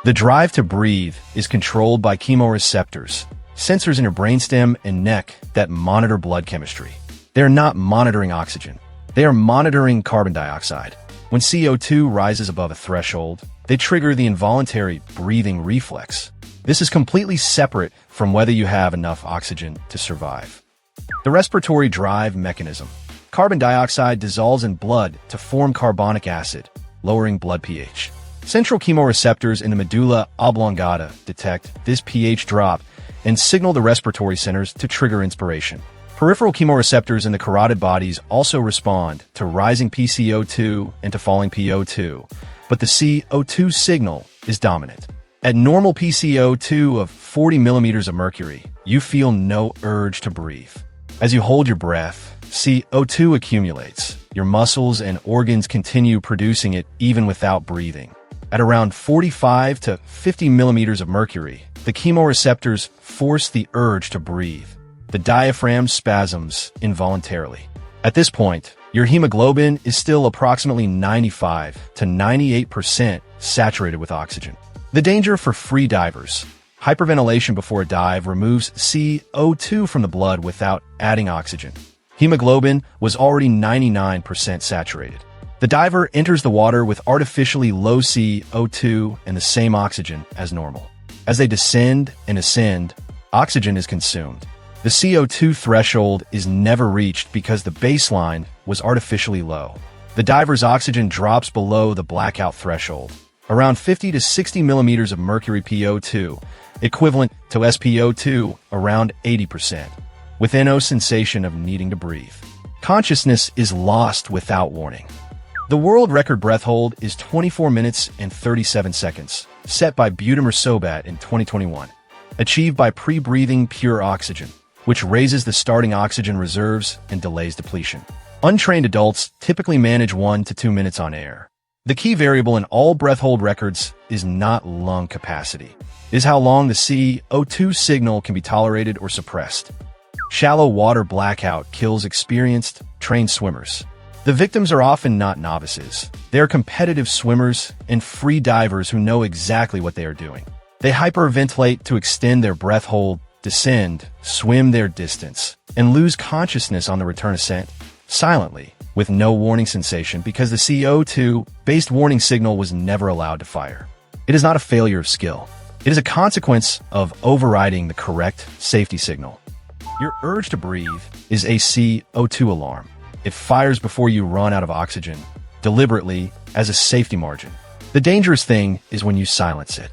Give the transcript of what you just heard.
The drive to breathe is controlled by chemoreceptors, sensors in your brainstem and neck that monitor blood chemistry. They are not monitoring oxygen. They are monitoring carbon dioxide. When CO2 rises above a threshold, they trigger the involuntary breathing reflex. This is completely separate from whether you have enough oxygen to survive. The respiratory drive mechanism. Carbon dioxide dissolves in blood to form carbonic acid, lowering blood pH. Central chemoreceptors in the medulla oblongata detect this pH drop and signal the respiratory centers to trigger inspiration. Peripheral chemoreceptors in the carotid bodies also respond to rising PCO2 and to falling PO2, but the CO2 signal is dominant. At normal PCO2 of 40 millimeters of mercury, you feel no urge to breathe. As you hold your breath, CO2 accumulates. Your muscles and organs continue producing it even without breathing. At around 45 to 50 millimeters of mercury, the chemoreceptors force the urge to breathe. The diaphragm spasms involuntarily. At this point, your hemoglobin is still approximately 95 to 98% saturated with oxygen. The danger for free divers. Hyperventilation before a dive removes CO2 from the blood without adding oxygen. Hemoglobin was already 99% saturated. The diver enters the water with artificially low CO2 and the same oxygen as normal. As they descend and ascend, oxygen is consumed. The CO2 threshold is never reached because the baseline was artificially low. The diver's oxygen drops below the blackout threshold, around 50 to 60 millimeters of mercury PO2, equivalent to SpO2 around 80%, with no sensation of needing to breathe. Consciousness is lost without warning. The world record breath hold is 24 minutes and 37 seconds, set by Budimir Sobat in 2021, achieved by pre-breathing pure oxygen, which raises the starting oxygen reserves and delays depletion. Untrained adults typically manage 1 to 2 minutes on air. The key variable in all breath hold records is not lung capacity. It is how long the CO2 signal can be tolerated or suppressed. Shallow water blackout kills experienced, trained swimmers. The victims are often not novices. They are competitive swimmers and free divers who know exactly what they are doing. They hyperventilate to extend their breath hold, descend, swim their distance, and lose consciousness on the return ascent, silently, with no warning sensation because the CO2-based warning signal was never allowed to fire. It is not a failure of skill. It is a consequence of overriding the correct safety signal. Your urge to breathe is a CO2 alarm. It fires before you run out of oxygen, deliberately, as a safety margin. The dangerous thing is when you silence it.